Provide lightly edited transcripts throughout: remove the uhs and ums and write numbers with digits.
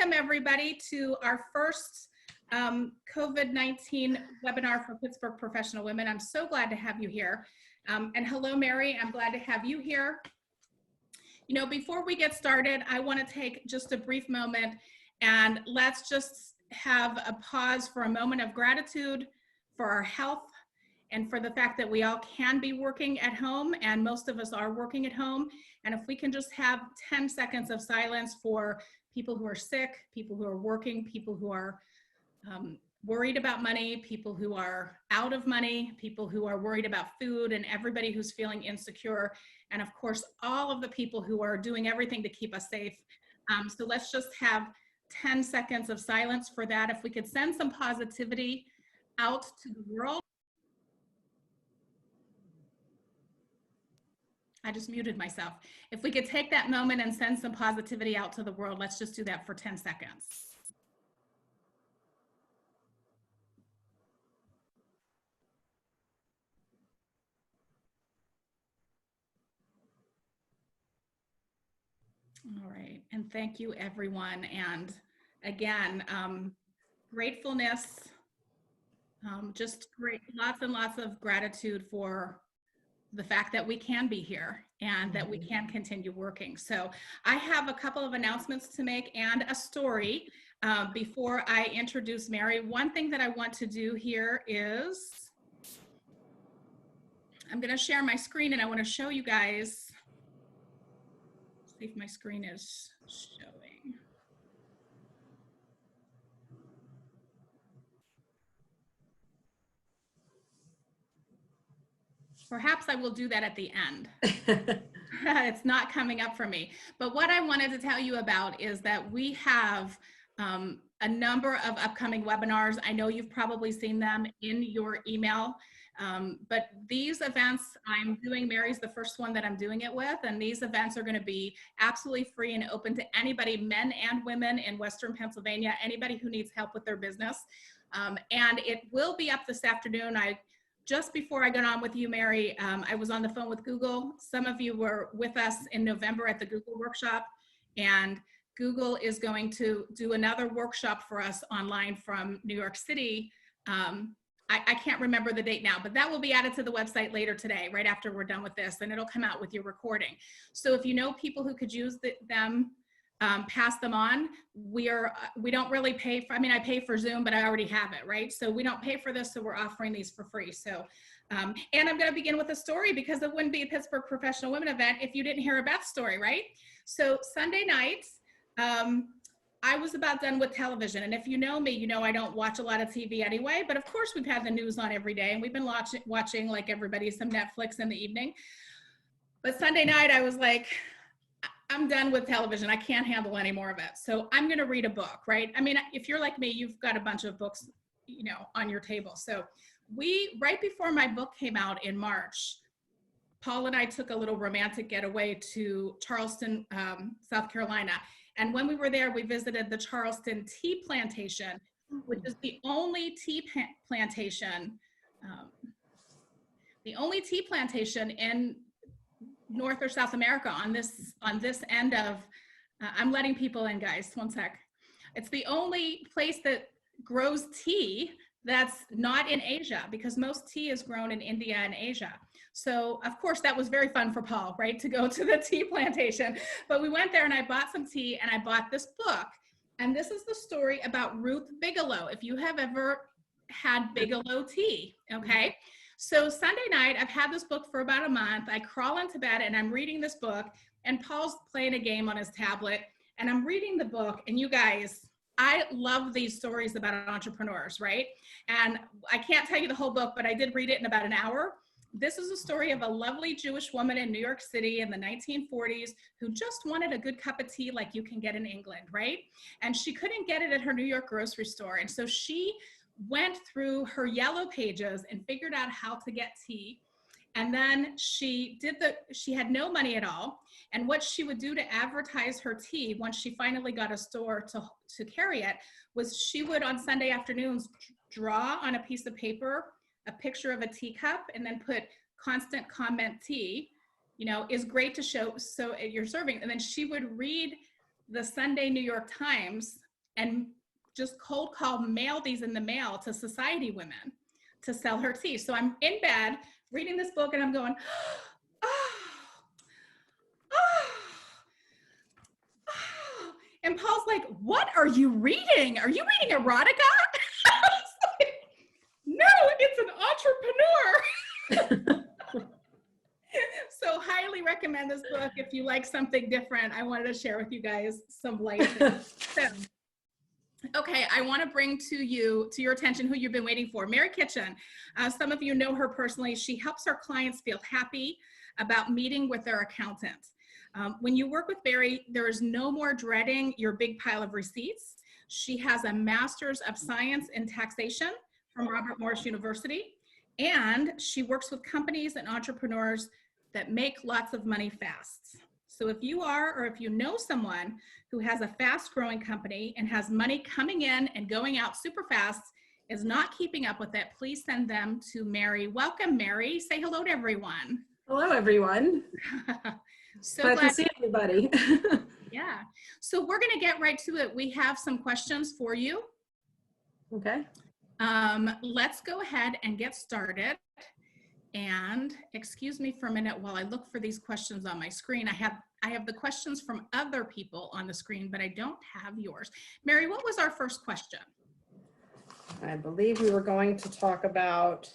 welcome everybody to our first COVID-19 webinar for Pittsburgh Professional Women. I'm so glad to have you here. And hello, Mary, I'm glad to have you here. You know, before we get started, I want to take just a brief moment and let's just have a pause for a moment of gratitude for our health and for the fact that we all can be working at home, and most of us are working at home. And if we can just have 10 seconds of silence for people who are sick, people who are working, people who are worried about money, people who are out of money, people who are worried about food, and everybody who's feeling insecure. And of course, all of the people who are doing everything to keep us safe. So let's just have 10 seconds of silence for that. If we could send some positivity out to the world. I just muted myself. If we could take that moment and send some positivity out to the world, let's just do that for 10 seconds. All right, and thank you everyone. And again, gratefulness, just great, lots and lots of gratitude for the fact that we can be here and that we can continue working. So I have a couple of announcements to make and a story before I introduce Mary. One thing that I want to do here is I'm going to share my screen and I want to show you guys, see if my screen is showing. Perhaps I will do that at the end. It's not coming up for me. But what I wanted to tell you about is that we have a number of upcoming webinars. I know you've probably seen them in your email, but these events I'm doing, Mary's the first one that I'm doing it with, and these events are going to be absolutely free and open to anybody, men and women in Western Pennsylvania, anybody who needs help with their business. And it will be up this afternoon. Just before I got on with you, Mary, I was on the phone with Google. Some of you were with us in November at the Google workshop, and Google is going to do another workshop for us online from New York City. I can't remember the date now, but that will be added to the website later today, right after we're done with this, and it'll come out with your recording. So if you know people who could use them, pass them on. We don't really pay for, I mean, I pay for Zoom, but I already have it, right? So we don't pay for this, so we're offering these for free. So, and I'm going to begin with a story because it wouldn't be a Pittsburgh Professional Women event if you didn't hear a Beth story, right? So Sunday night, I was about done with television. And if you know me, you know I don't watch a lot of TV anyway, but of course we've had the news on every day and we've been watching like everybody, some Netflix in the evening. But Sunday night, I was like, I'm done with television. I can't handle any more of it. So I'm going to read a book, right? I mean, if you're like me, you've got a bunch of books, you know, on your table. So right before my book came out in March, Paul and I took a little romantic getaway to Charleston, South Carolina. And when we were there, we visited the Charleston Tea Plantation, which is the only tea plantation in North or South America on this end of, I'm letting people in, guys, one sec. It's the only place that grows tea that's not in Asia, because most tea is grown in India and Asia. So of course that was very fun for Paul, right, to go to the tea plantation. But we went there and I bought some tea and I bought this book. And this is the story about Ruth Bigelow, if you have ever had Bigelow tea, okay? So Sunday night, I've had this book for about a month. I crawl into bed and I'm reading this book, and Paul's playing a game on his tablet, and I'm reading the book. And you guys, I love these stories about entrepreneurs, right? And I can't tell you the whole book, but I did read it in about an hour. This is a story of a lovely Jewish woman in New York City in the 1940s who just wanted a good cup of tea like you can get in England, right? And she couldn't get it at her New York grocery store. And so she went through her yellow pages and figured out how to get tea. And then she had no money at all. And what she would do to advertise her tea once she finally got a store to carry it was she would on Sunday afternoons draw on a piece of paper a picture of a teacup and then put constant comment tea, you know, is great to show so you're serving. And then she would read the Sunday New York Times and just cold call mail these in the mail to society women to sell her tea. So I'm in bed reading this book and I'm going, oh, oh, oh. And Paul's like, what are you reading? Are you reading erotica? I was like, no, it's an entrepreneur. So highly recommend this book if you like something different. I wanted to share with you guys some light. So, okay, I want to bring to your attention who you've been waiting for, Mary Kitchen. Some of you know her personally. She helps her clients feel happy about meeting with their accountant. When you work with Mary, there is no more dreading your big pile of receipts. She has a master's of science in taxation from Robert Morris University, and she works with companies and entrepreneurs that make lots of money fast. So if you are, or if you know someone who has a fast growing company and has money coming in and going out super fast, is not keeping up with it, please send them to Mary. Welcome, Mary. Say hello to everyone. Hello, everyone. So glad to see everybody. Yeah. So we're going to get right to it. We have some questions for you. Okay. Let's go ahead and get started. And excuse me for a minute while I look for these questions on my screen. I have the questions from other people on the screen, but I don't have yours. Mary, what was our first question? I believe we were going to talk about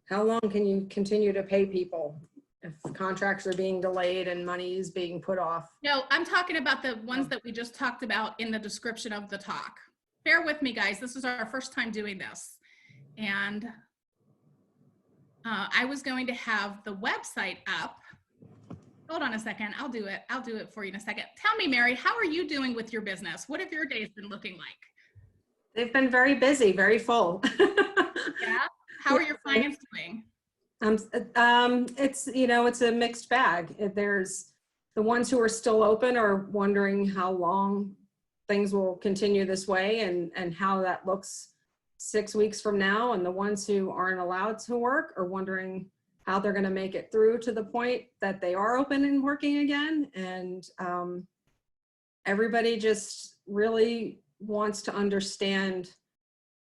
how long can you continue to pay people if contracts are being delayed and money is being put off? No, I'm talking about the ones that we just talked about in the description of the talk. Bear with me, guys. This is our first time doing this. And I was going to have the website up. Hold on a second. I'll do it. I'll do it for you in a second. Tell me, Mary, how are you doing with your business? What have your days been looking like? They've been very busy, very full. Yeah. How are your clients doing? It's, it's a mixed bag. There's the ones who are still open are wondering how long things will continue this way and how that looks 6 weeks from now. And the ones who aren't allowed to work are wondering how they're going to make it through to the point that they are open and working again. And everybody just really wants to understand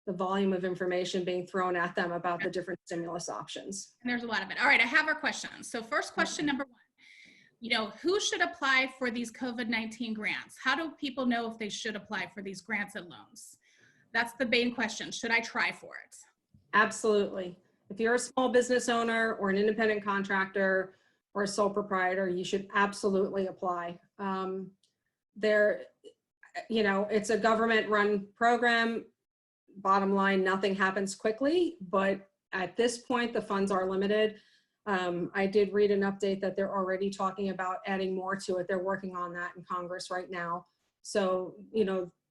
the volume of information being thrown at them about the different stimulus options. And there's a lot of it. All right, I have our questions. So first question number one, who should apply for these COVID-19 grants? How do people know if they should apply for these grants and loans? That's the main question. Should I try for it? Absolutely. If you're a small business owner or an independent contractor or a sole proprietor, you should absolutely apply. It's a government-run program. Bottom line, nothing happens quickly, but at this point, the funds are limited. I did read an update that they're already talking about adding more to it. They're working on that in Congress right now. So,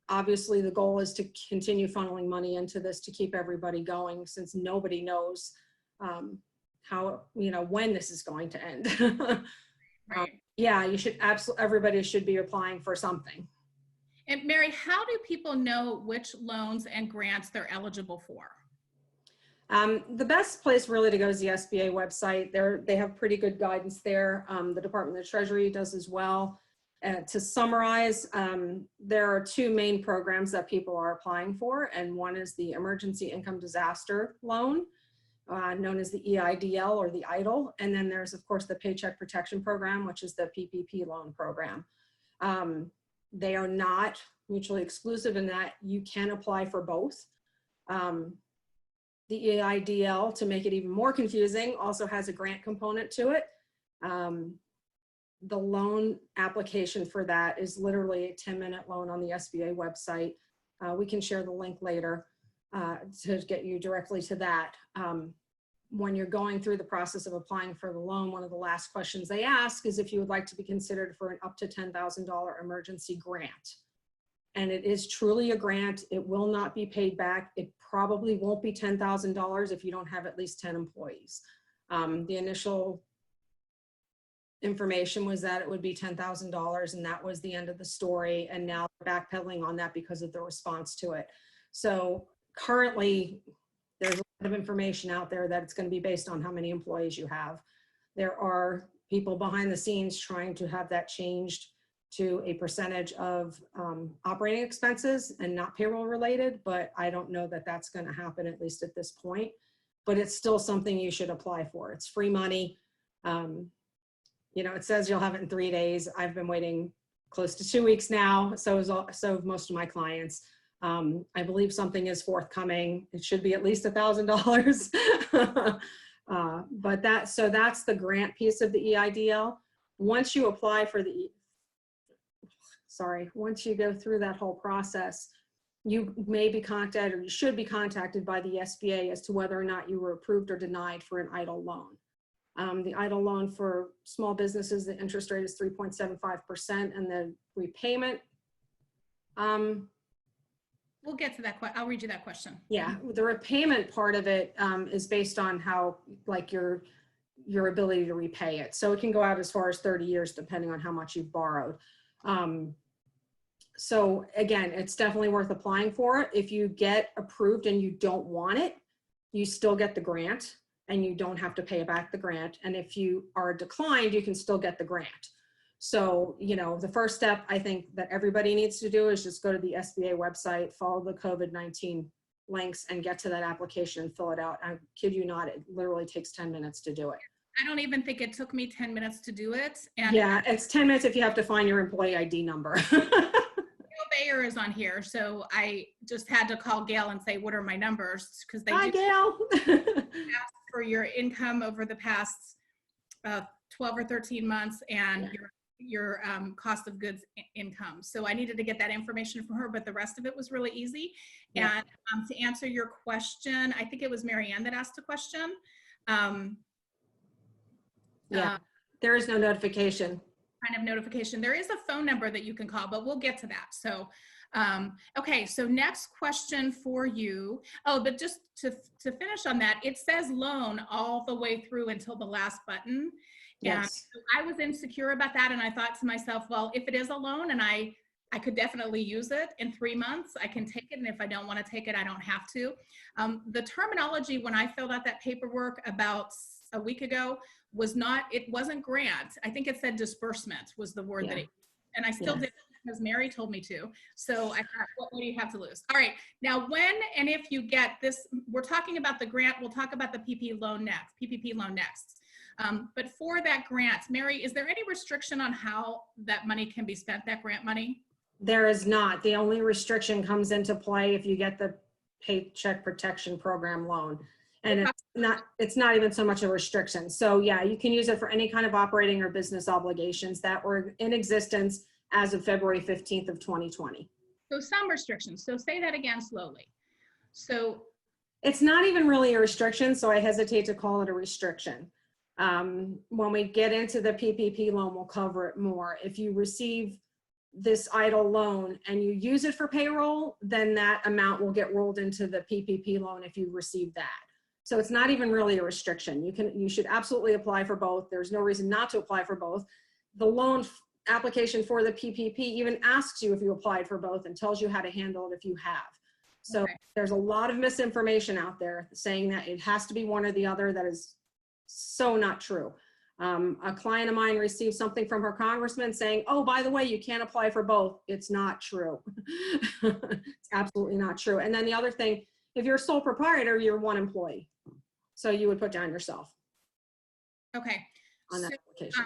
obviously the goal is to continue funneling money into this to keep everybody going, since nobody knows when this is going to end. Right. Yeah, you should everybody should be applying for something. And Mary, how do people know which loans and grants they're eligible for? The best place really to go is the SBA website. They have pretty good guidance there. The Department of the Treasury does as well. To summarize, there are two main programs that people are applying for, and one is the Emergency Income Disaster Loan, known as the EIDL or the EIDL, and then there's, of course, the Paycheck Protection Program, which is the PPP loan program. They are not mutually exclusive in that you can apply for both. The EIDL, to make it even more confusing, also has a grant component to it. The loan application for that is literally a 10-minute loan on the SBA website. We can share the link later to get you directly to that. When you're going through the process of applying for the loan, one of the last questions they ask is if you would like to be considered for an up to $10,000 emergency grant. And it is truly a grant. It will not be paid back. It probably won't be $10,000 if you don't have at least 10 employees. The initial information was that it would be $10,000, and that was the end of the story. And now they're backpedaling on that because of the response to it. So currently, there's a lot of information out there that it's going to be based on how many employees you have. There are people behind the scenes trying to have that changed to a percentage of operating expenses and not payroll related, but I don't know that that's going to happen, at least at this point. But it's still something you should apply for. It's free money. You know, it says you'll have it in 3 days. I've been waiting close to 2 weeks now. So have most of my clients. I believe something is forthcoming. It should be at least $1,000. But that's the grant piece of the EIDL. Once you apply for once you go through that whole process, you may be contacted, or you should be contacted by the SBA as to whether or not you were approved or denied for an EIDL loan. The EIDL loan for small businesses, the interest rate is 3.75%, and the repayment. We'll get to that. I'll read you that question. Yeah, the repayment part of it is based on how, like, your ability to repay it. So it can go out as far as 30 years, depending on how much you've borrowed. So again, it's definitely worth applying for. If you get approved and you don't want it, you still get the grant and you don't have to pay back the grant. And if you are declined, you can still get the grant. So, you know, the first step I think that everybody needs to do is just go to the SBA website, follow the COVID-19 links, and get to that application and fill it out. I kid you not, it literally takes 10 minutes to do it. I don't even think it took me 10 minutes to do it. And yeah, it's 10 minutes if you have to find your employee ID number. Bayer is on here, so I just had to call Gail and say, what are my numbers? Because they Hi, Gail. ask for your income over the past 12 or 13 months and your cost of goods income. So I needed to get that information from her, but the rest of it was really easy. Yeah. And to answer your question, I think it was Mary Ann that asked a question. Yeah, there is no notification. Kind of notification. There is a phone number that you can call, but we'll get to that. So, okay. So next question for you. Oh, but just to finish on that, it says loan all the way through until the last button. Yes. And I was insecure about that. And I thought to myself, well, if it is a loan and I could definitely use it in 3 months, I can take it. And if I don't want to take it, I don't have to. The terminology when I filled out that paperwork about a week ago was not, it wasn't grant. I think it said disbursement was the word that it, and I still did it because Mary told me to. So I thought, what do you have to lose? All right, now when and if you get this, we're talking about the grant, we'll talk about the PPP loan next. But for that grant, Mary, is there any restriction on how that money can be spent, that grant money? There is not. The only restriction comes into play if you get the Paycheck Protection Program loan. And it's not even so much a restriction. So yeah, you can use it for any kind of operating or business obligations that were in existence as of February 15th of 2020. So some restrictions. So say that again slowly. So it's not even really a restriction, so I hesitate to call it a restriction. When we get into the PPP loan, we'll cover it more. If you receive this EIDL loan and you use it for payroll, then that amount will get rolled into the PPP loan if you receive that. So it's not even really a restriction. You should absolutely apply for both. There's no reason not to apply for both. The loan application for the PPP even asks you if you applied for both and tells you how to handle it if you have. So there's a lot of misinformation out there saying that it has to be one or the other. That is so not true. A client of mine received something from her congressman saying, oh, by the way, you can't apply for both. It's not true. It's absolutely not true. And then the other thing, if you're a sole proprietor, you're one employee. So you would put down yourself. Okay. On that application.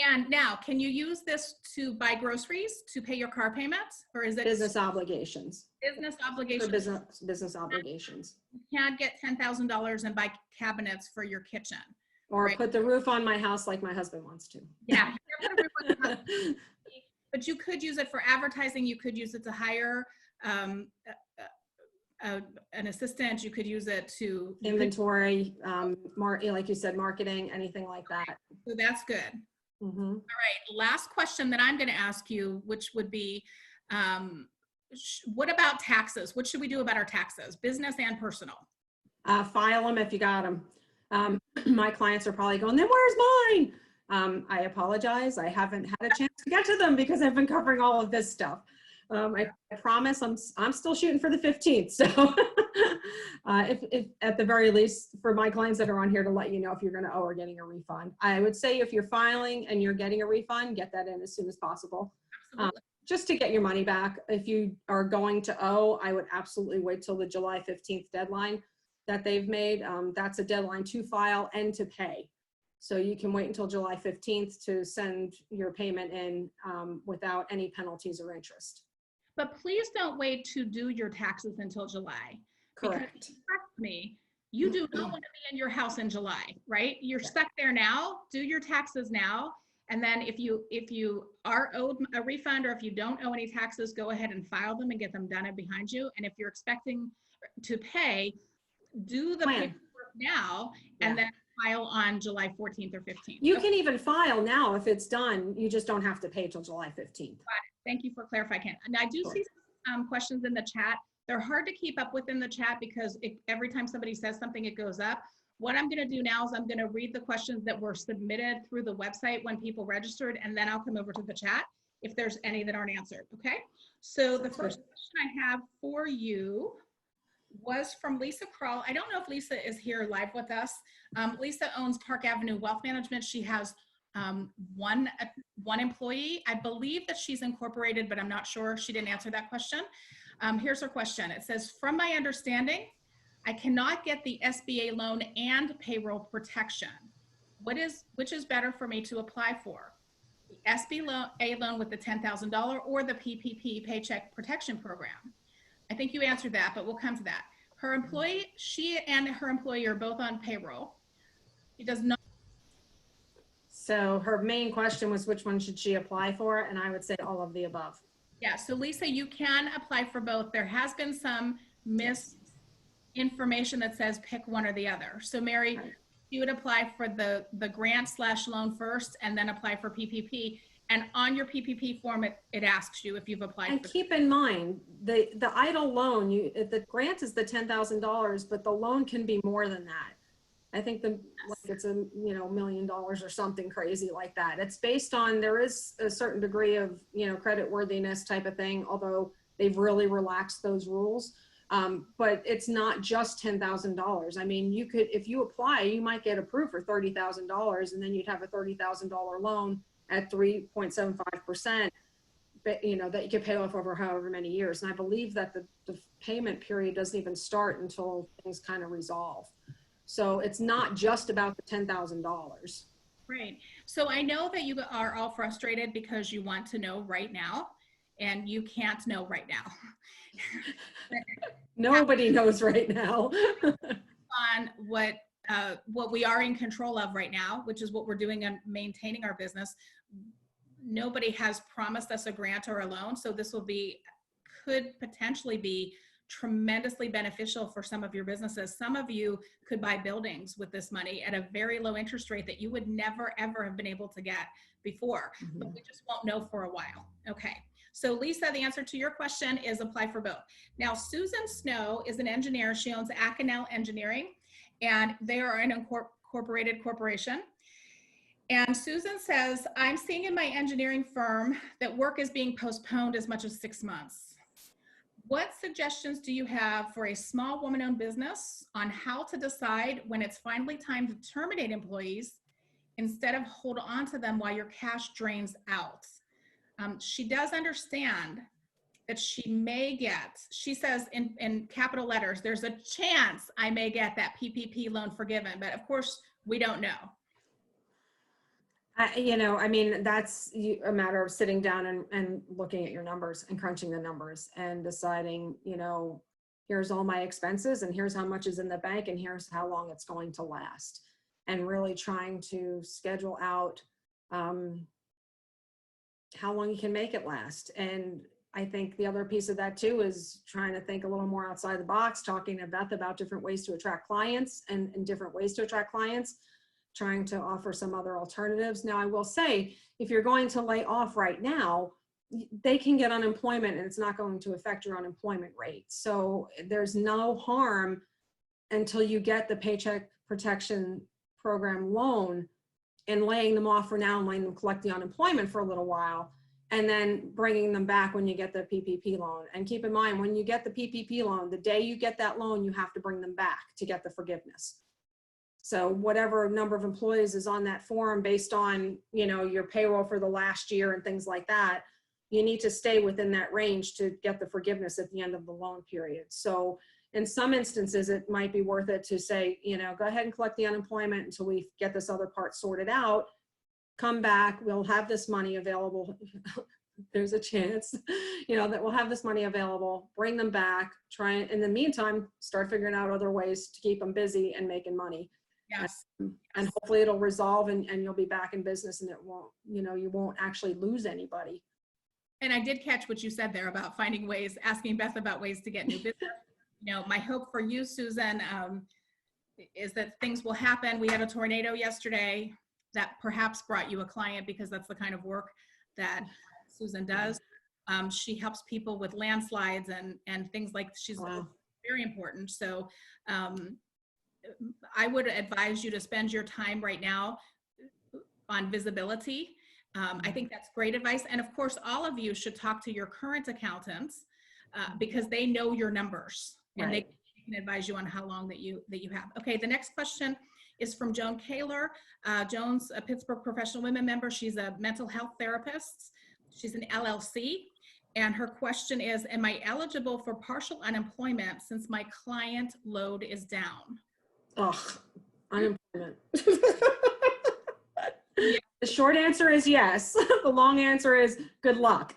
And now, can you use this to buy groceries, to pay your car payments, or is it business obligations? Business obligations. For business obligations. You can't get $10,000 and buy cabinets for your kitchen. Or put the roof on my house like my husband wants to. Yeah. But you could use it for advertising. You could use it to hire an assistant. You could use it to inventory, like you said, marketing, anything like that. So that's good. Mm-hmm. All right. Last question that I'm going to ask you, which would be, what about taxes? What should we do about our taxes, business and personal? File them if you got them. My clients are probably going, then where's mine? I apologize. I haven't had a chance to get to them because I've been covering all of this stuff. I promise I'm still shooting for the 15th. So if at the very least for my clients that are on here to let you know if you're going to owe or getting a refund. I would say if you're filing and you're getting a refund, get that in as soon as possible. Absolutely. Just to get your money back. If you are going to owe, I would absolutely wait till the July 15th deadline that they've made. That's a deadline to file and to pay. So you can wait until July 15th to send your payment in without any penalties or interest. But please don't wait to do your taxes until July. Correct. Because trust me, you do not want to be in your house in July, right? You're stuck there now. Do your taxes now. And then if you are owed a refund, or if you don't owe any taxes, go ahead and file them and get them done and behind you. And if you're expecting to pay, do the paperwork now and then file on July 14th or 15th. You can even file now if it's done. You just don't have to pay till July 15th. Thank you for clarifying. And I do see some questions in the chat. They're hard to keep up with in the chat because every time somebody says something, it goes up. What I'm going to do now is I'm going to read the questions that were submitted through the website when people registered, and then I'll come over to the chat if there's any that aren't answered. Okay. So the first question I have for you was from Lisa Kroll. I don't know if Lisa is here live with us. Lisa owns Park Avenue Wealth Management. She has one employee. I believe that she's incorporated, but I'm not sure. She didn't answer that question. Here's her question. It says, from my understanding, I cannot get the SBA loan and payroll protection. Which is better for me to apply for? The SBA loan with the $10,000 or the PPP Paycheck Protection Program? I think you answered that, but we'll come to that. Her employee, she and her employee are both on payroll. She does not. So her main question was, which one should she apply for? And I would say all of the above. Yeah, so Lisa, you can apply for both. There has been some misinformation that says pick one or the other. So Mary, you would apply for the grant/loan first and then apply for PPP. And on your PPP form, it asks you if you've applied. And keep in mind, the EIDL loan, the grant is the $10,000, but the loan can be more than that. I think it's $1 million or something crazy like that. It's based on, there is a certain degree of, credit worthiness type of thing, although they've really relaxed those rules. But it's not just $10,000. I mean, you could, if you apply, you might get approved for $30,000, and then you'd have a $30,000 loan at 3.75%, that you could pay off over however many years. And I believe that the payment period doesn't even start until things kind of resolve. So it's not just about the $10,000. Right. So I know that you are all frustrated because you want to know right now, and you can't know right now. Nobody knows right now. On what we are in control of right now, which is what we're doing on maintaining our business. Nobody has promised us a grant or a loan, so this could potentially be tremendously beneficial for some of your businesses. Some of you could buy buildings with this money at a very low interest rate that you would never ever have been able to get before, but we just won't know for a while. Okay. So Lisa, the answer to your question is apply for both. Now, Susan Snow is an engineer. She owns Acanel Engineering, and they are an incorporated corporation. And Susan says, I'm seeing in my engineering firm that work is being postponed as much as 6 months. What suggestions do you have for a small woman-owned business on how to decide when it's finally time to terminate employees instead of hold on to them while your cash drains out? She does understand that she may get, she says in capital letters, there's a chance I may get that PPP loan forgiven, but of course we don't know. I mean, that's a matter of sitting down and looking at your numbers and crunching the numbers and deciding, here's all my expenses and here's how much is in the bank and here's how long it's going to last. And really trying to schedule out how long you can make it last. And I think the other piece of that too is trying to think a little more outside the box, talking to Beth about different ways to attract clients and different ways to attract clients, trying to offer some other alternatives. Now, I will say, if you're going to lay off right now, they can get unemployment and it's not going to affect your unemployment rate. So there's no harm until you get the Paycheck Protection Program loan and laying them off for now and letting them collect the unemployment for a little while and then bringing them back when you get the PPP loan. And keep in mind, when you get the PPP loan, the day you get that loan, you have to bring them back to get the forgiveness. So whatever number of employees is on that form based on, your payroll for the last year and things like that, you need to stay within that range to get the forgiveness at the end of the loan period. So in some instances, it might be worth it to say, you know, go ahead and collect the unemployment until we get this other part sorted out. Come back, we'll have this money available. There's a chance, you know, that we'll have this money available, bring them back, try and in the meantime, start figuring out other ways to keep them busy and making money. Yes. And hopefully it'll resolve and you'll be back in business and it won't, you know, you won't actually lose anybody. And I did catch what you said there about finding ways, asking Beth about ways to get new business. You know, my hope for you, Susan, is that things will happen. We had a tornado yesterday that perhaps brought you a client because that's the kind of work that Susan does. She helps people with landslides and things like she's Wow. very important. So I would advise you to spend your time right now on visibility. I think that's great advice. And of course, all of you should talk to your current accountants because they know your numbers and Right. they can advise you on how long that you have. Okay, the next question is from Joan Kaler. Joan's a Pittsburgh Professional Women member. She's a mental health therapist. She's an LLC. And her question is, am I eligible for partial unemployment since my client load is down? Ugh, unemployment. Yeah. The short answer is yes. The long answer is good luck.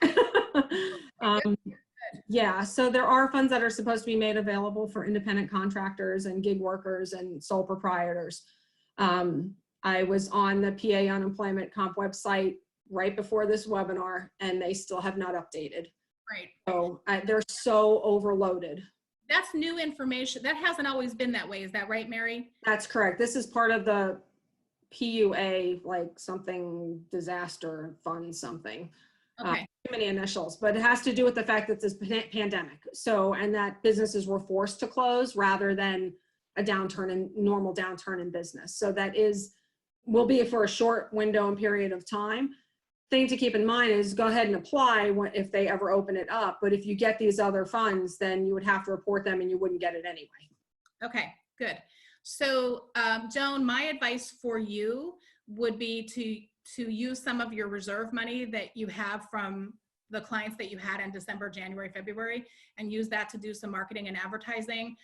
Yeah, so there are funds that are supposed to be made available for independent contractors and gig workers and sole proprietors. I was on the PA unemployment comp website right before this webinar and they still have not updated. Right. So they're so overloaded. That's new information. That hasn't always been that way. Is that right, Mary? That's correct. This is part of the PUA, like something disaster fund something. Okay. Too many initials, but it has to do with the fact that this pandemic. So, and that businesses were forced to close rather than a normal downturn in business. So that will be for a short window and period of time. Thing to keep in mind is go ahead and apply if they ever open it up. But if you get these other funds, then you would have to report them and you wouldn't get it anyway. Okay, good. So Joan, my advice for you would be to use some of your reserve money that you have from the clients that you had in December, January, February, and use that to do some marketing and advertising.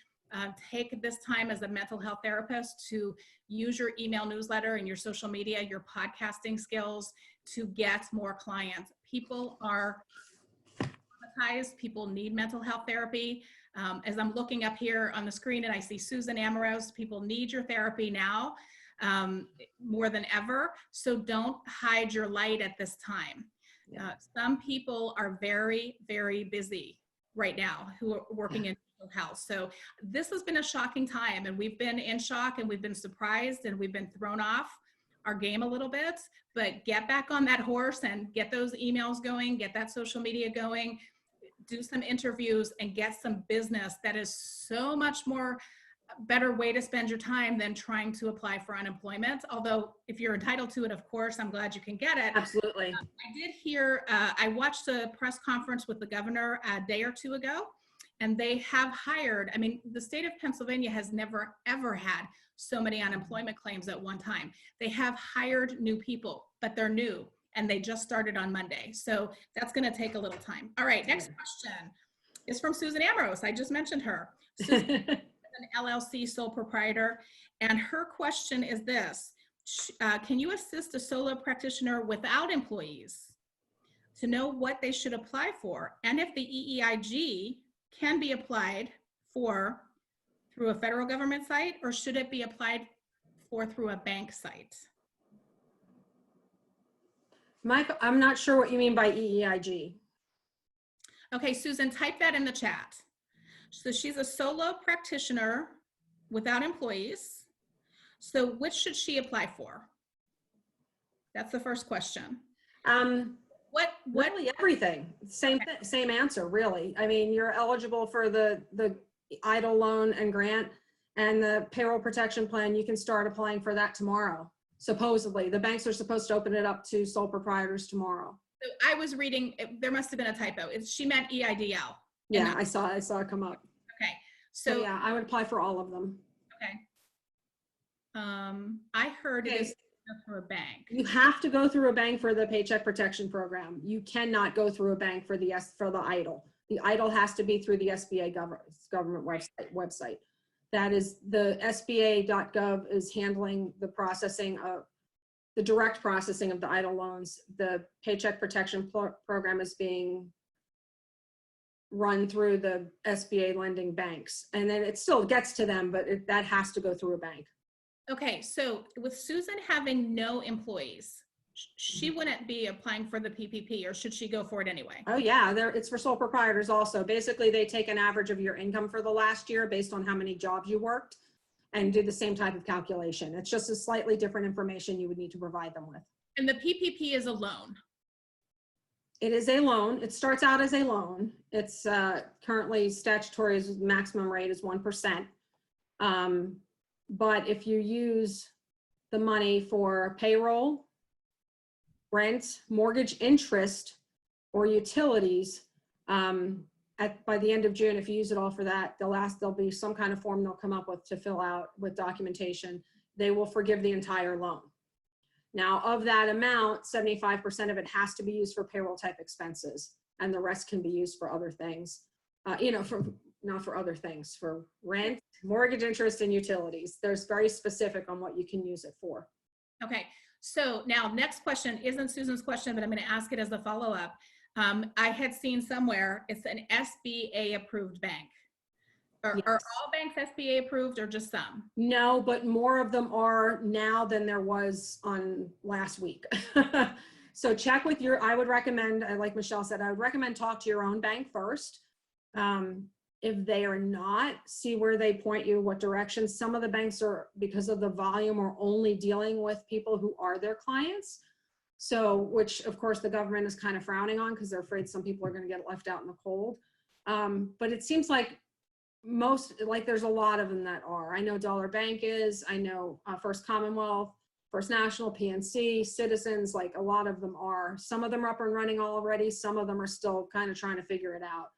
Take this time as a mental health therapist to use your email newsletter and your social media, your podcasting skills to get more clients. People are traumatized. People need mental health therapy. As I'm looking up here on the screen and I see Susan Amoros, people need your therapy now more than ever. So don't hide your light at this time. Some people are very, very busy right now who are working in mental health. So this has been a shocking time and we've been in shock and we've been surprised and we've been thrown off our game a little bit, but get back on that horse and get those emails going, get that social media going, do some interviews and get some business. That is so much more better way to spend your time than trying to apply for unemployment. Although if you're entitled to it, of course, I'm glad you can get it. Absolutely. I did hear, I watched a press conference with the governor a day or two ago, and they have hired, I mean, the state of Pennsylvania has never, ever had so many unemployment claims at one time. They have hired new people, but they're new and they just started on Monday. So that's gonna take a little time. All right, next question is from Susan Amoros. I just mentioned her. Susan is an LLC sole proprietor, and her question is this. Can you assist a solo practitioner without employees to know what they should apply for? And if the EEIG can be applied for through a federal government site, or should it be applied for through a bank site? Mike, I'm not sure what you mean by EEIG. Okay, Susan, type that in the chat. So she's a solo practitioner without employees. So which should she apply for? That's the first question. Really everything. Same Okay. same answer, really. I mean, you're eligible for the EIDL loan and grant and the payroll protection plan. You can start applying for that tomorrow. Supposedly, the banks are supposed to open it up to sole proprietors tomorrow. So I was reading, there must have been a typo. She meant EIDL. Yeah, I saw it come up. Okay, So so yeah, I would apply for all of them. okay. I heard it is Go through a bank. You have to go through a bank for the Paycheck Protection Program. You cannot go through a bank for the EIDL. The EIDL has to be through the SBA government website. That is, the SBA.gov is handling the processing of the direct processing of the EIDL loans. The Paycheck Protection Program is being run through the SBA lending banks, and then it still gets to them, but that has to go through a bank. Okay, so with Susan having no employees, she wouldn't be applying for the PPP, or should she go for it anyway? Oh yeah, it's for sole proprietors also. Basically, they take an average of your income for the last year based on how many jobs you worked and do the same type of calculation. It's just a slightly different information you would need to provide them with. And the PPP is a loan. It is a loan. It starts out as a loan. It's currently statutory maximum rate is 1%. But if you use the money for payroll, rent, mortgage interest, or utilities, by the end of June, if you use it all for that, there'll be some kind of form they'll come up with to fill out with documentation. They will forgive the entire loan. Now, of that amount, 75% of it has to be used for payroll type expenses, and the rest can be used for other things, not for other things, for rent, mortgage interest, and utilities. There's very specific on what you can use it for. Okay, so now next question isn't Susan's question, but I'm going to ask it as a follow-up. I had seen somewhere it's an SBA approved bank. Are all banks SBA approved or just some? No, but more of them are now than there was on last week. So check with I would recommend, like Michelle said, I would recommend talk to your own bank first. If they are not, see where they point you, what direction. Some of the banks are, because of the volume, are only dealing with people who are their clients. So, which of course the government is kind of frowning on because they're afraid some people are going to get left out in the cold. But it seems like there's a lot of them that are. I know Dollar Bank is, I know First Commonwealth, First National, PNC, Citizens, like a lot of them are. Some of them are up and running already. Some of them are still kind of trying to figure it out.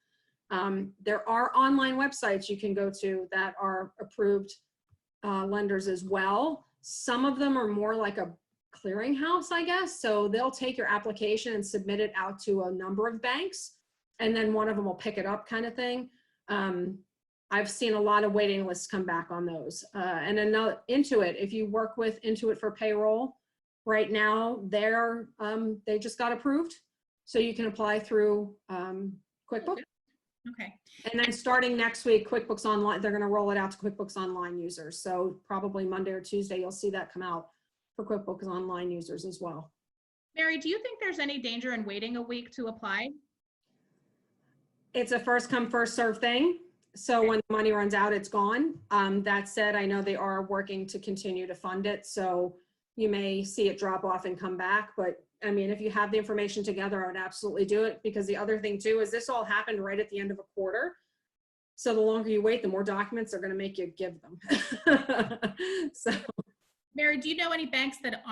There are online websites you can go to that are approved lenders as well. Some of them are more like a clearinghouse, I guess. So they'll take your application and submit it out to a number of banks, and then one of them will pick it up, kind of thing. I've seen a lot of waiting lists come back on those. And another, Intuit, if you work with Intuit for payroll, right now they just got approved. So you can apply through QuickBooks. Okay. And then starting next week, QuickBooks Online, they're going to roll it out to QuickBooks Online users. So probably Monday or Tuesday, you'll see that come out for QuickBooks Online users as well. Mary, do you think there's any danger in waiting a week to apply? It's a first come, first serve thing. So when the money runs out, it's gone. That said, I know they are working to continue to fund it. So you may see it drop off and come back. But I mean, if you have the information together, I would absolutely do it, because the other thing too is this all happened right at the end of a quarter. So the longer you wait, the more documents they're going to make you give them. So, Mary, do you know any banks that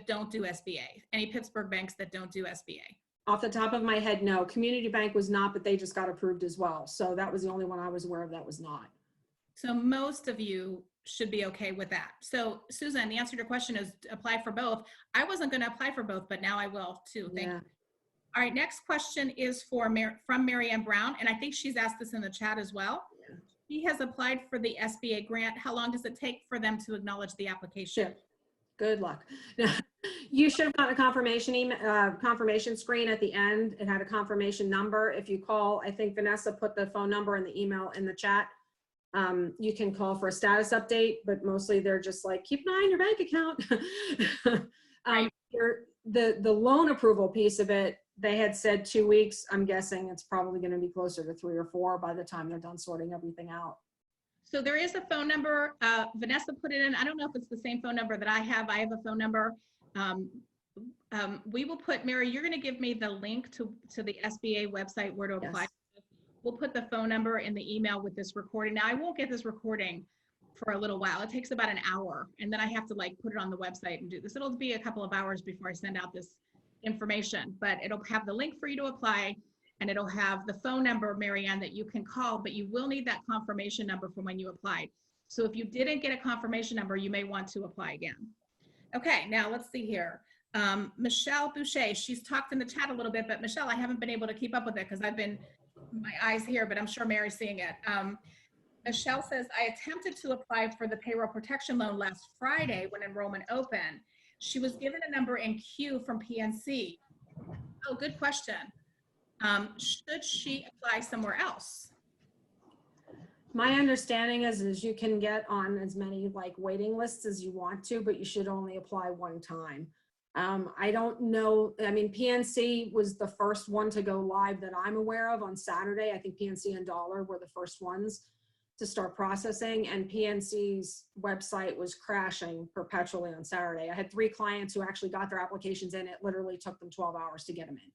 don't do SBA? Any Pittsburgh banks that don't do SBA? Off the top of my head, no. Community Bank was not, but they just got approved as well. So that was the only one I was aware of that was not. So most of you should be okay with that. So Susan, the answer to your question is apply for both. I wasn't going to apply for both, but now I will too. Thank you. All right, next question is from Mary Ann Brown, and I think she's asked this in the chat as well. Yeah. She has applied for the SBA grant. How long does it take for them to acknowledge the application? Sure. Good luck. You should have gotten a confirmation screen at the end. It had a confirmation number. If you call, I think Vanessa put the phone number and the email in the chat. You can call for a status update, but mostly they're just like, keep an eye on your bank account. Right. The loan approval piece of it, they had said 2 weeks. I'm guessing it's probably going to be closer to 3 or 4 by the time they're done sorting everything out. So there is a phone number. Vanessa put it in. I don't know if it's the same phone number that I have. I have a phone number. We will put, Mary, you're going to give me the link to the SBA website where to apply. Yes. We'll put the phone number in the email with this recording. Now I won't get this recording for a little while. It takes about an hour, and then I have to like put it on the website and do this. It'll be a couple of hours before I send out this information, but it'll have the link for you to apply, and it'll have the phone number, Mary Ann, that you can call, but you will need that confirmation number from when you applied. So if you didn't get a confirmation number, you may want to apply again. Okay, now let's see here. Michelle Boucher, she's talked in the chat a little bit, but Michelle, I haven't been able to keep up with it because I've been, my eyes here, but I'm sure Mary's seeing it. Michelle says, I attempted to apply for the payroll protection loan last Friday when enrollment opened. She was given a number in queue from PNC. Oh, good question. Should she apply somewhere else? My understanding is you can get on as many like waiting lists as you want to, but you should only apply one time. I don't know. I mean, PNC was the first one to go live that I'm aware of on Saturday. I think PNC and Dollar were the first ones to start processing, and PNC's website was crashing perpetually on Saturday. I had 3 clients who actually got their applications in. It literally took them 12 hours to get them in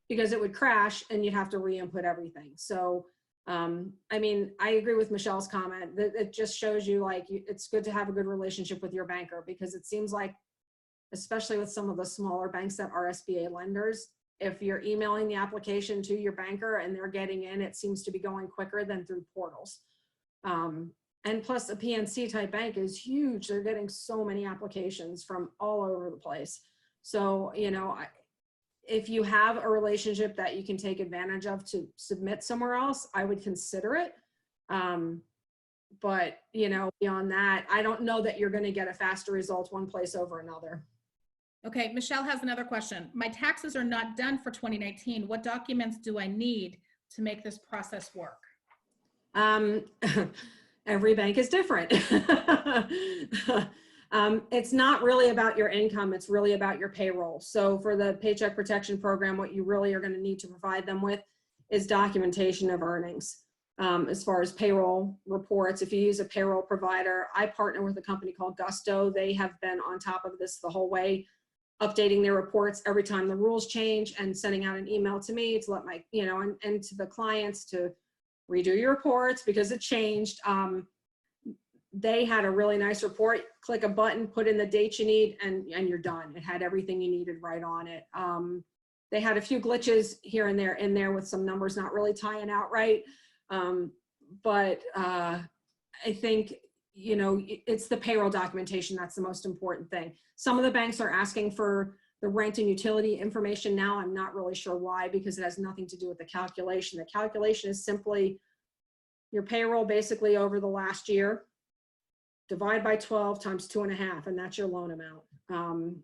because it would crash and you'd have to re-input everything. So I mean, I agree with Michelle's comment that it just shows you like it's good to have a good relationship with your banker, because it seems like, especially with some of the smaller banks that are SBA lenders, if you're emailing the application to your banker and they're getting in, it seems to be going quicker than through portals. And plus a PNC type bank is huge. They're getting so many applications from all over the place. So, you know, if you have a relationship that you can take advantage of to submit somewhere else, I would consider it. But, you know, beyond that, I don't know that you're going to get a faster result one place over another. Okay, Michelle has another question. My taxes are not done for 2019. What documents do I need to make this process work? Every bank is different. It's not really about your income. It's really about your payroll. So for the Paycheck Protection Program, what you really are going to need to provide them with is documentation of earnings. As far as payroll reports, if you use a payroll provider, I partner with a company called Gusto. They have been on top of this the whole way, updating their reports every time the rules change and sending out an email to me to let my, you know, and to the clients to redo your reports because it changed. They had a really nice report. Click a button, put in the date you need, and you're done. It had everything you needed right on it. They had a few glitches here and there in there with some numbers not really tying out right. But I think, you know, it's the payroll documentation that's the most important thing. Some of the banks are asking for the rent and utility information now. I'm not really sure why, because it has nothing to do with the calculation. The calculation is simply your payroll basically over the last year, divide by 12 times 2.5, and that's your loan amount.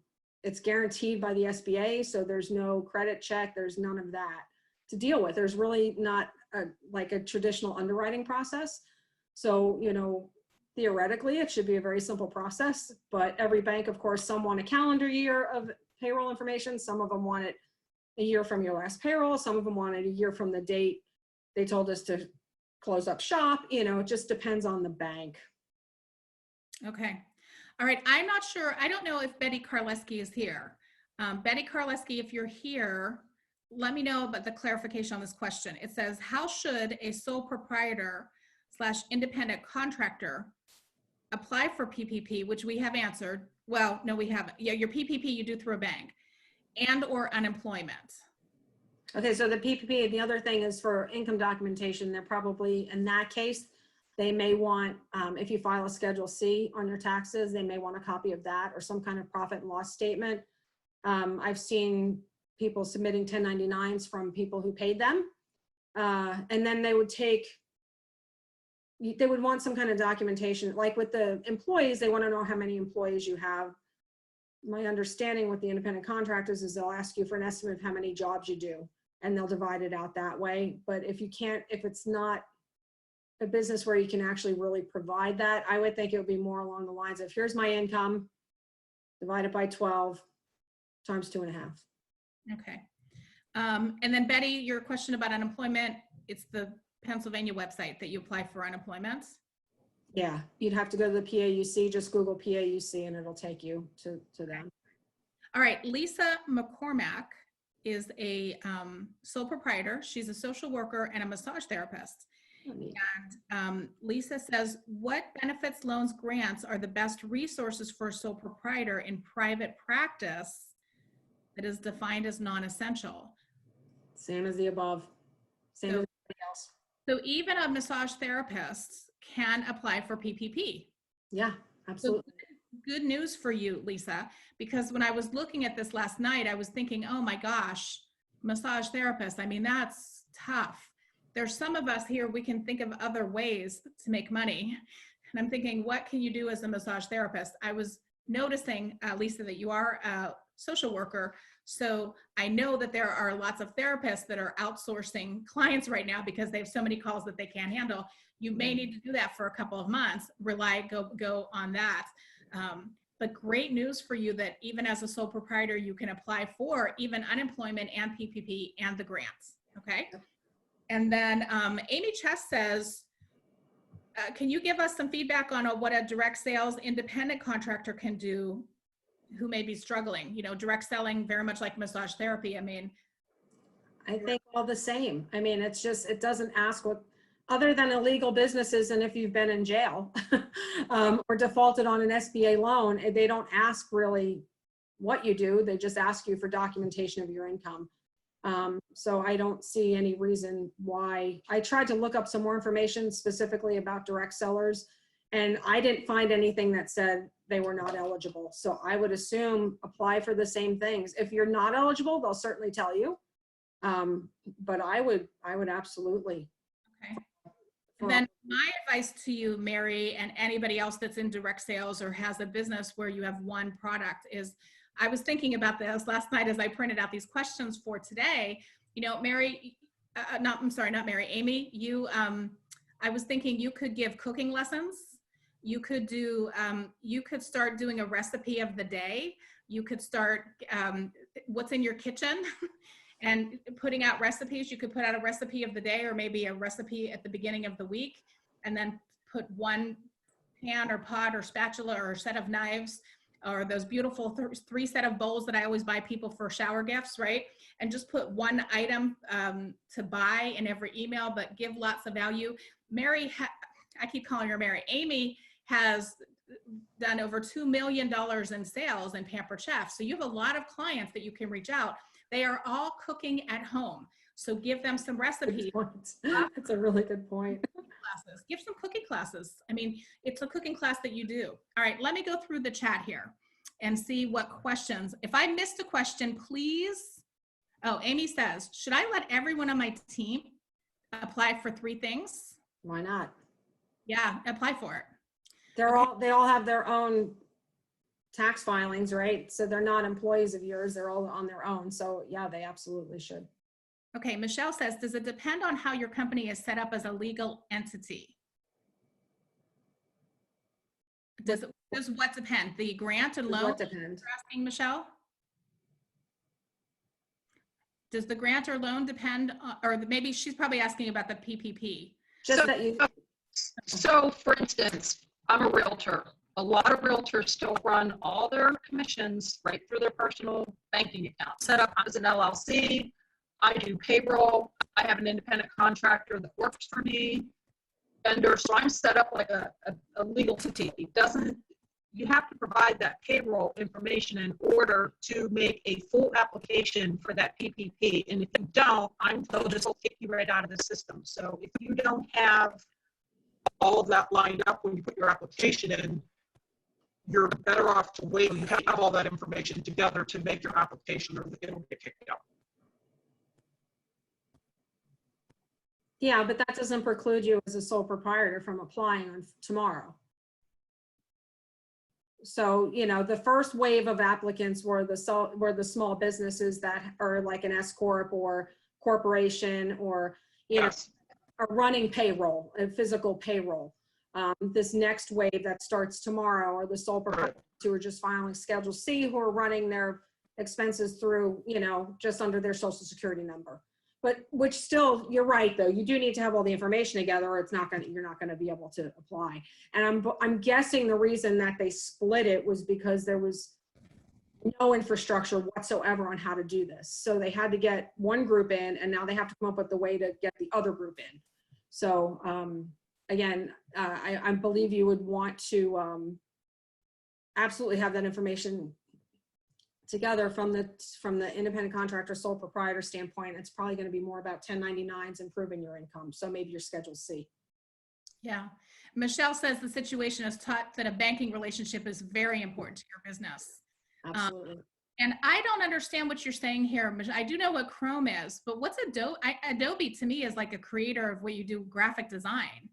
It's guaranteed by the SBA, so there's no credit check. There's none of that to deal with. There's really not like a traditional underwriting process. So, you know, theoretically, it should be a very simple process, but every bank, of course, some want a calendar year of payroll information. Some of them want it a year from your last payroll. Some of them want it a year from the date they told us to close up shop. You know, it just depends on the bank. Okay. All right. I'm not sure. I don't know if Betty Karleski is here. Betty Karleski, if you're here, let me know about the clarification on this question. It says, how should a sole proprietor / independent contractor apply for PPP, which we have answered? Well, no, we haven't. Yeah, your PPP you do through a bank, and or unemployment. Okay, so the PPP, the other thing is for income documentation. They're probably, in that case, they may want, if you file a Schedule C on your taxes, they may want a copy of that or some kind of profit and loss statement. I've seen people submitting 1099s from people who paid them. And then they would want some kind of documentation. Like with the employees, they want to know how many employees you have. My understanding with the independent contractors is they'll ask you for an estimate of how many jobs you do, and they'll divide it out that way. But if you can't, if it's not a business where you can actually really provide that, I would think it would be more along the lines of, here's my income, divided by 12 times 2.5. Okay. And then Betty, your question about unemployment, it's the Pennsylvania website that you apply for unemployment. Yeah, you'd have to go to the PAUC, just Google PAUC and it'll take you to them. All right, Lisa McCormack is a sole proprietor. She's a social worker and a massage therapist. And Lisa says, what benefits, loans, grants are the best resources for a sole proprietor in private practice that is defined as non-essential? Same as the above, same as everybody else. So even a massage therapist can apply for PPP. Yeah, absolutely. So good news for you, Lisa, because when I was looking at this last night, I was thinking, oh my gosh, massage therapist. I mean, that's tough. There's some of us here, we can think of other ways to make money. And I'm thinking, what can you do as a massage therapist? I was noticing, Lisa, that you are a social worker. So I know that there are lots of therapists that are outsourcing clients right now because they have so many calls that they can't handle. You may need to do that for a couple of months, go on that. But great news for you that even as a sole proprietor, you can apply for even unemployment and PPP and the grants, okay? And then Amy Chess says, can you give us some feedback on what a direct sales independent contractor can do who may be struggling? You know, direct selling, very much like massage therapy. I mean, I think all the same. I mean, it's just, it doesn't ask what, other than illegal businesses and if you've been in jail or defaulted on an SBA loan, they don't ask really what you do. They just ask you for documentation of your income. So I don't see any reason why. I tried to look up some more information specifically about direct sellers, and I didn't find anything that said they were not eligible. So I would assume apply for the same things. If you're not eligible, they'll certainly tell you. But I would absolutely. okay. And then my advice to you, Mary, and anybody else that's in direct sales or has a business where you have one product is, I was thinking about this last night as I printed out these questions for today. You know, Mary, not Mary, Amy, you, I was thinking you could give cooking lessons. You could do, you could start doing a recipe of the day. You could start what's in your kitchen and putting out recipes. You could put out a recipe of the day or maybe a recipe at the beginning of the week, and then put one pan or pot or spatula or set of knives or those beautiful three set of bowls that I always buy people for shower gifts, right? And just put one item to buy in every email, but give lots of value. Mary, I keep calling her Mary. Amy has done over $2 million in sales in Pampered Chef. So you have a lot of clients that you can reach out. They are all cooking at home. So give them some recipes. That's a really good point. Classes. Give some cooking classes. I mean, it's a cooking class that you do. All right, let me go through the chat here and see what questions. If I missed a question, please. Oh, Amy says, should I let everyone on my team apply for 3 things? Why not? Yeah, apply for it. They all have their own tax filings, right? So they're not employees of yours. They're all on their own. So yeah, they absolutely should. Okay, Michelle says, does it depend on how your company is set up as a legal entity? Does what depend? The grant and loan? What depend? You're asking, Michelle? Does the grant or loan depend on, or maybe she's probably asking about the PPP. So for instance, I'm a realtor. A lot of realtors still run all their commissions right through their personal banking account. Set up as an LLC. I do payroll. I have an independent contractor that works for me. Vendor. So I'm set up like a legal entity. It doesn't, you have to provide that payroll information in order to make a full application for that PPP. And if you don't, they'll just kick you right out of the system. So if you don't have all of that lined up when you put your application in, you're better off to wait until you have all that information together to make your application, or it'll get kicked out. Yeah, but that doesn't preclude you as a sole proprietor from applying on tomorrow. So, you know, the first wave of applicants were the small businesses that are like an S Corp or corporation, or, you know, are running payroll, a physical payroll. This next wave that starts tomorrow are the sole proprietors who are just filing Schedule C, who are running their expenses through, you know, just under their social security number. But which still, you're right though, you do need to have all the information together, or you're not gonna be able to apply. And I'm guessing the reason that they split it was because there was no infrastructure whatsoever on how to do this. So they had to get one group in, and now they have to come up with the way to get the other group in. So again, I believe you would want to absolutely have that information together from the independent contractor sole proprietor standpoint. It's probably going to be more about 1099s and proving your income. So maybe your Schedule C. Yeah. Michelle says the situation has taught that a banking relationship is very important to your business. Absolutely. And I don't understand what you're saying here. I do know what Chrome is, but what's Adobe? Adobe to me is like a creator of what you do graphic design.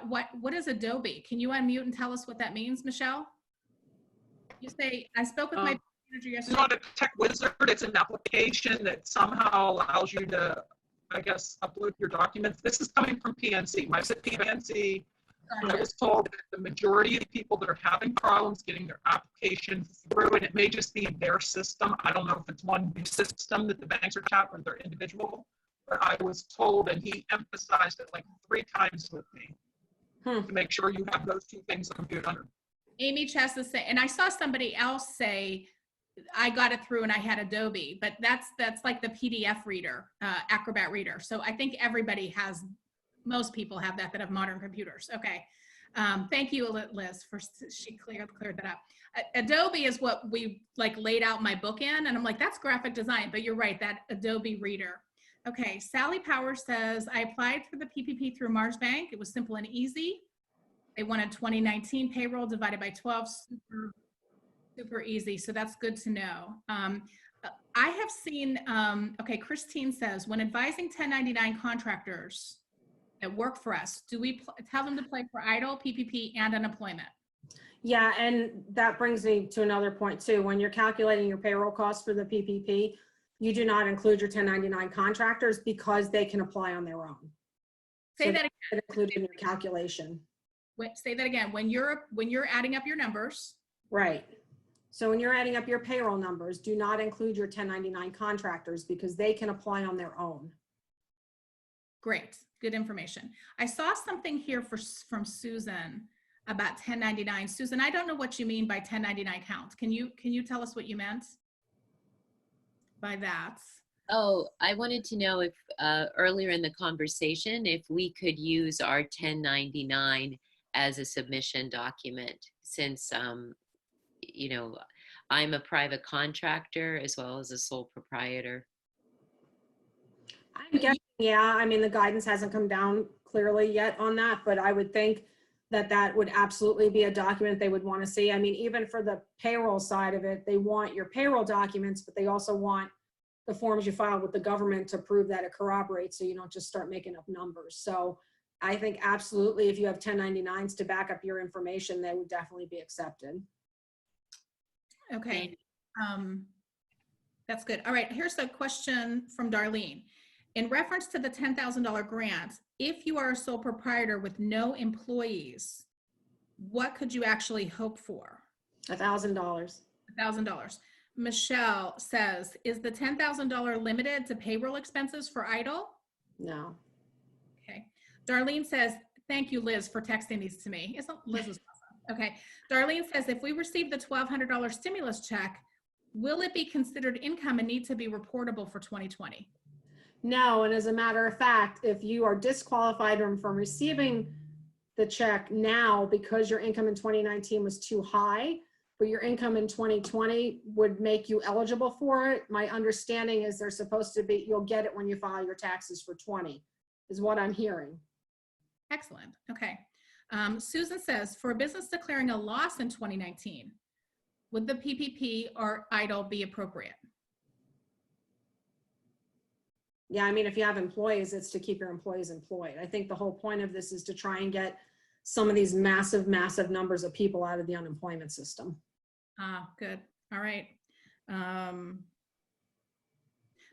What is Adobe? Can you unmute and tell us what that means, Michelle? You say, I spoke with my manager It's yesterday. not a tech wizard. It's an application that somehow allows you to, I guess, upload your documents. This is coming from PNC. My PNC, I was told that the majority of the people that are having problems getting their applications through, and it may just be their system. I don't know if it's one system that the banks are tapping or they're individual, but I was told, and he emphasized it like 3 times with me to make sure you have those 2 things on computer. Amy Chess is saying, and I saw somebody else say, I got it through and I had Adobe, but that's like the PDF reader, Acrobat reader. So I think everybody has, most people have that have modern computers. Okay. Thank you, Liz, for she cleared that up. Adobe is what we like laid out my book in, and I'm like, that's graphic design, but you're right, that Adobe reader. Okay, Sally Power says, I applied for the PPP through Mars Bank. It was simple and easy. They wanted 2019 payroll divided by 12, super easy. So that's good to know. I have seen, okay, Christine says, when advising 1099 contractors that work for us, do we tell them to apply for EIDL, PPP, and unemployment? Yeah, and that brings me to another point too. When you're calculating your payroll costs for the PPP, you do not include your 1099 contractors because they can apply on their own. Say that again. Included in your calculation. Wait, say that again. When you're adding up your numbers. Right. So when you're adding up your payroll numbers, do not include your 1099 contractors because they can apply on their own. Great, good information. I saw something here from Susan about 1099. Susan, I don't know what you mean by 1099 count. Can you tell us what you meant by that? Oh, I wanted to know if earlier in the conversation, if we could use our 1099 as a submission document, since you know, I'm a private contractor as well as a sole proprietor. I'm guessing, yeah, I mean, the guidance hasn't come down clearly yet on that, but I would think that that would absolutely be a document they would want to see. I mean, even for the payroll side of it, they want your payroll documents, but they also want the forms you file with the government to prove that it corroborates, so you don't just start making up numbers. So I think absolutely, if you have 1099s to back up your information, they would definitely be accepted. Okay, that's good. All right, here's a question from Darlene. In reference to the $10,000 grant, if you are a sole proprietor with no employees, what could you actually hope for? $1,000. $1,000. Michelle says, is the $10,000 limited to payroll expenses for EIDL? No. Okay. Darlene says, thank you, Liz, for texting these to me. Isn't Liz is awesome. Okay. Darlene says, if we receive the $1,200 stimulus check, will it be considered income and need to be reportable for 2020? No, and as a matter of fact, if you are disqualified from receiving the check now because your income in 2019 was too high, but your income in 2020 would make you eligible for it, my understanding is they're supposed to be, you'll get it when you file your taxes for 20, is what I'm hearing. Excellent. Okay. Susan says, for a business declaring a loss in 2019, would the PPP or EIDL be appropriate? Yeah, I mean, if you have employees, it's to keep your employees employed. I think the whole point of this is to try and get some of these massive, massive numbers of people out of the unemployment system. Ah, good. All right.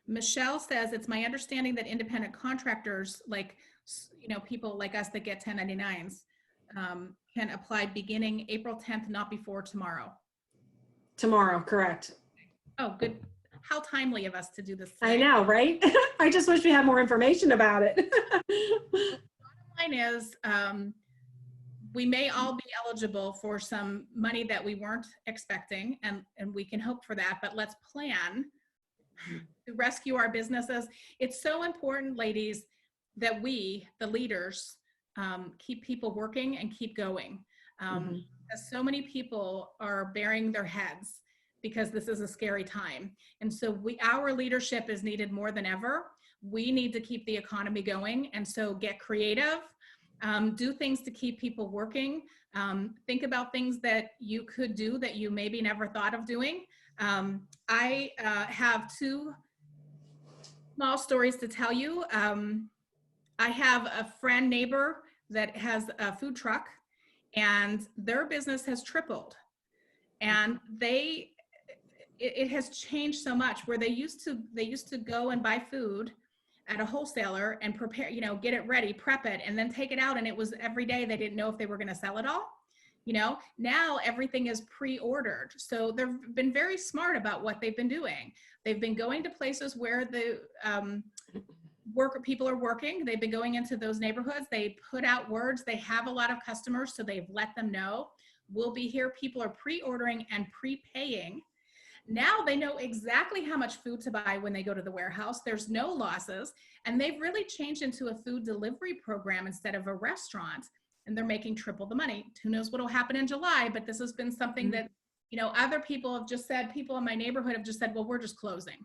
Michelle says, it's my understanding that independent contractors, like, you know, people like us that get 1099s, can apply beginning April 10th, not before tomorrow. Tomorrow, correct. Oh, good. How timely of us to do this today. I know, right? I just wish we had more information about it. The bottom line is, we may all be eligible for some money that we weren't expecting, and we can hope for that, but let's plan to rescue our businesses. It's so important, ladies, that we, the leaders, keep people working and keep going. As so many people are burying their heads because this is a scary time. And so our leadership is needed more than ever. We need to keep the economy going. And so get creative, Do things to keep people working. Think about things that you could do that you maybe never thought of doing. I have two small stories to tell you. I have a friend neighbor that has a food truck, and their business has tripled. And it has changed so much, where they used to go and buy food at a wholesaler and prepare, get it ready, prep it, and then take it out. And it was every day. They didn't know if they were going to sell it all. Now everything is pre-ordered. So they've been very smart about what they've been doing. They've been going to places where the people are working. They've been going into those neighborhoods. They put out words. They have a lot of customers, so they've let them know, we'll be here. People are pre-ordering and prepaying. Now they know exactly how much food to buy when they go to the warehouse. There's no losses. And they've really changed into a food delivery program instead of a restaurant. And they're making triple the money. Who knows what will happen in July, but this has been something that, other people have just said, people in my neighborhood have just said, well, we're just closing.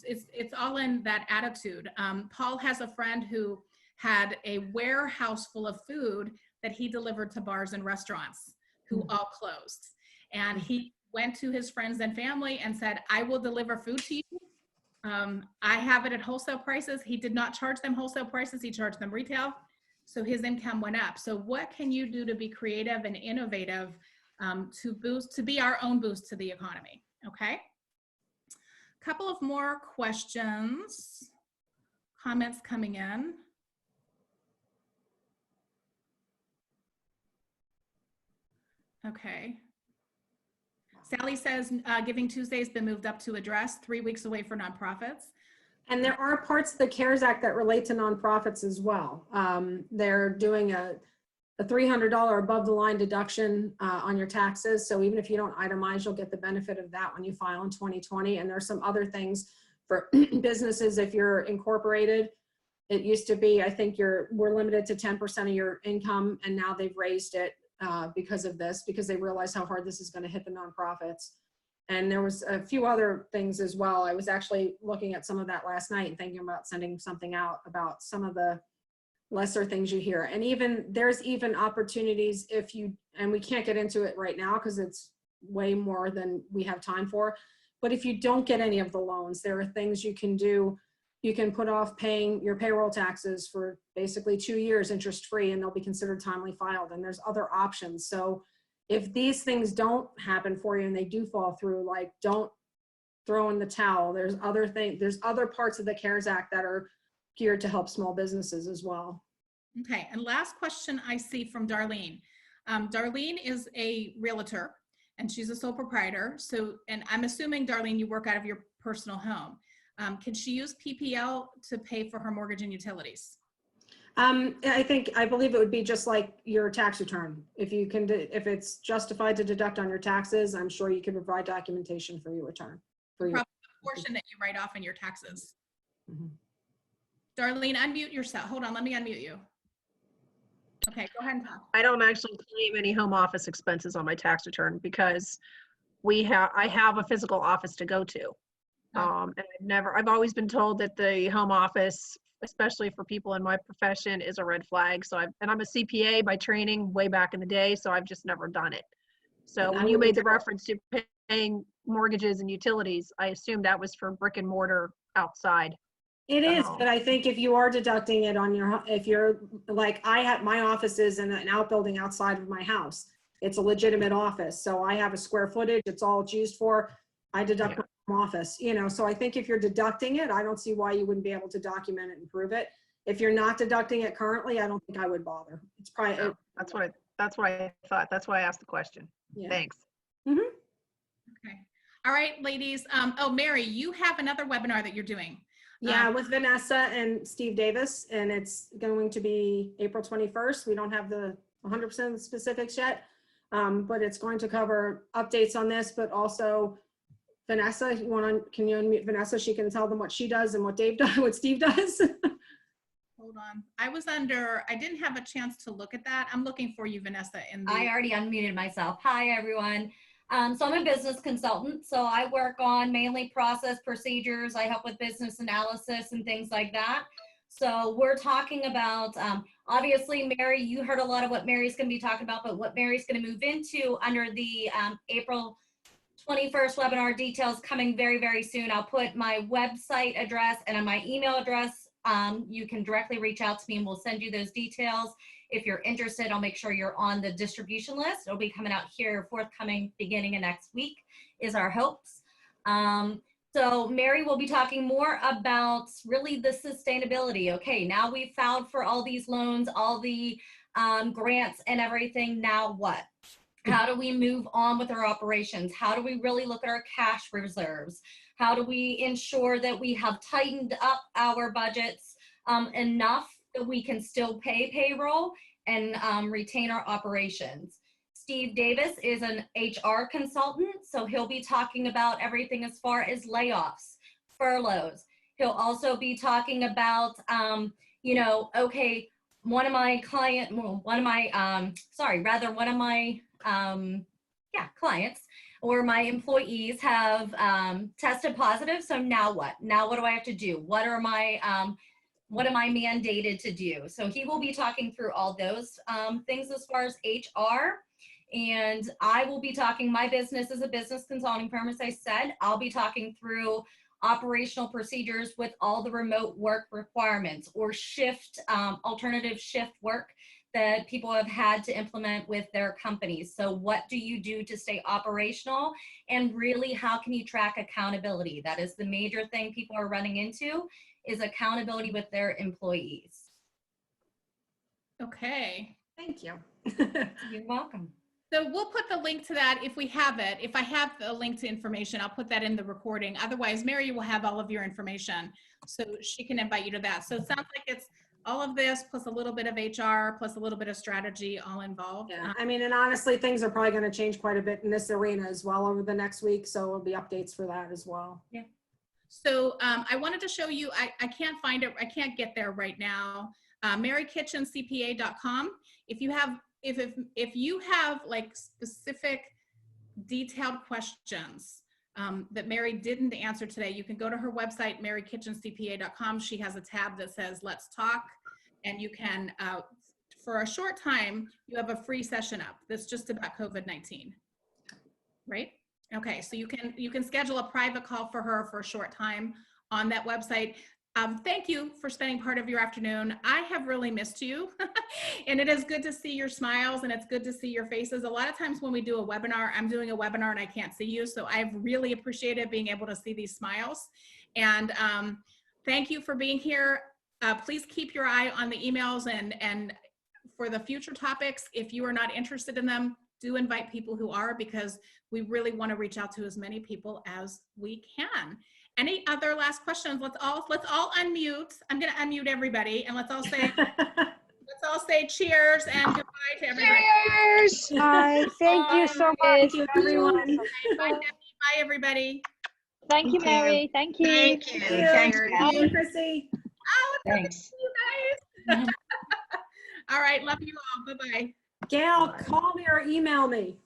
It's all in that attitude. Paul has a friend who had a warehouse full of food that he delivered to bars and restaurants who all closed. And he went to his friends and family and said, I will deliver food to you. I have it at wholesale prices. He did not charge them wholesale prices. He charged them retail. So his income went up. So what can you do to be creative and innovative to be our own boost to the economy? Okay. Couple of more questions, comments coming in. Okay. Sally says Giving Tuesday has been moved up to address, 3 weeks away for nonprofits. And there are parts of the CARES Act that relate to nonprofits as well. They're doing a $300 above the line deduction on your taxes. So even if you don't itemize, you'll get the benefit of that when you file in 2020. And there's some other things for businesses if you're incorporated. It used to be, I think we're limited to 10% of your income, and now they've raised it because of this, because they realize how hard this is going to hit the nonprofits. And there was a few other things as well. I was actually looking at some of that last night and thinking about sending something out about some of the lesser things you hear. And there's even opportunities and we can't get into it right now because it's way more than we have time for. But if you don't get any of the loans, there are things you can do. You can put off paying your payroll taxes for basically 2 years interest-free, and they'll be considered timely filed. And there's other options. So if these things don't happen for you and they do fall through, like, don't throw in the towel. There's other parts of the CARES Act that are geared to help small businesses as well. Okay, and last question I see from Darlene. Darlene is a realtor and she's a sole proprietor. So, and I'm assuming, Darlene, you work out of your personal home. Can she use PPL to pay for her mortgage and utilities? I believe it would be just like your tax return. If it's justified to deduct on your taxes, I'm sure you can provide documentation for your return. Probably the portion that you write off in your taxes. Mm-hmm. Darlene, unmute yourself. Hold on, let me unmute you. Okay, go ahead and talk. I don't actually claim any home office expenses on my tax return because I have a physical office to go to. And I've always been told that the home office, especially for people in my profession, is a red flag. So I'm a CPA by training way back in the day, so I've just never done it. So when you made the reference to paying mortgages and utilities, I assumed that was for brick and mortar outside. It is, but I think if you are deducting it if you're like, my office is in an outbuilding outside of my house. It's a legitimate office. So I have a square footage. It's all it's used for. I deduct my office, so I think if you're deducting it, I don't see why you wouldn't be able to document it and prove it. If you're not deducting it currently, I don't think I would bother. It's probably, that's what I thought. That's why I asked the question. Yeah. Thanks. Mm-hmm. Okay. All right, ladies. Mary, you have another webinar that you're doing. Yeah, with Vanessa and Steve Davis, and it's going to be April 21st. We don't have the 100% of the specifics yet, but it's going to cover updates on this, but also Vanessa, can you unmute Vanessa? She can tell them what she does and what Steve does. Hold on. I didn't have a chance to look at that. I'm looking for you, Vanessa. I already unmuted myself. Hi, everyone. So I'm a business consultant. So I work on mainly process procedures. I help with business analysis and things like that. So we're talking about, obviously, Mary, you heard a lot of what Mary's going to be talking about, but what Mary's going to move into under the April 21st webinar details coming very, very soon. I'll put my website address and my email address. You can directly reach out to me and we'll send you those details. If you're interested, I'll make sure you're on the distribution list. It'll be coming out here forthcoming beginning of next week is our hopes. So Mary will be talking more about really the sustainability. Okay, now we've filed for all these loans, all the grants and everything. Now what? How do we move on with our operations? How do we really look at our cash reserves? How do we ensure that we have tightened up our budgets enough that we can still pay payroll and retain our operations? Steve Davis is an HR consultant, so he'll be talking about everything as far as layoffs, furloughs. He'll also be talking about, you know, okay, one of my clients or my employees have tested positive. So now what? Now what do I have to do? What am I mandated to do? So he will be talking through all those things as far as HR. And I will be talking, my business is a business consulting firm, as I said. I'll be talking through operational procedures with all the remote work requirements or shift, alternative shift work that people have had to implement with their companies. So what do you do to stay operational? And really, how can you track accountability? That is the major thing people are running into, is accountability with their employees. Okay. Thank you. You're welcome. So we'll put the link to that if we have it. If I have the link to information, I'll put that in the recording. Otherwise, Mary will have all of your information, so she can invite you to that. So it sounds like it's all of this plus a little bit of HR plus a little bit of strategy all involved. Yeah, I mean, and honestly, things are probably going to change quite a bit in this arena as well over the next week. So there'll be updates for that as well. Yeah. So I wanted to show you, I can't find it. I can't get there right now. MaryKitchenCPA.com. If you have like specific detailed questions that Mary didn't answer today, you can go to her website, MaryKitchenCPA.com. She has a tab that says Let's Talk, and you can, for a short time, you have a free session up that's just about COVID-19, right? Okay, so you can schedule a private call for her for a short time on that website. Thank you for spending part of your afternoon. I have really missed you and it is good to see your smiles and it's good to see your faces. A lot of times when we do a webinar, I'm doing a webinar and I can't see you. So I've really appreciated being able to see these smiles. And thank you for being here. Please keep your eye on the emails and for the future topics, if you are not interested in them, do invite people who are, because we really want to reach out to as many people as we can. Any other last questions? Let's all unmute. I'm going to unmute everybody and let's all say cheers and goodbye to everybody. Cheers! Bye. Thank you so much. Thank you, everyone. Bye, Debbie. Bye, everybody. Thank you, Mary. Thank you. Thank you. Thank you. Thank you. Chrissy. Oh, it's Thanks. good to see you guys. All right. Love you all. Bye-bye. Gail, call me or email me.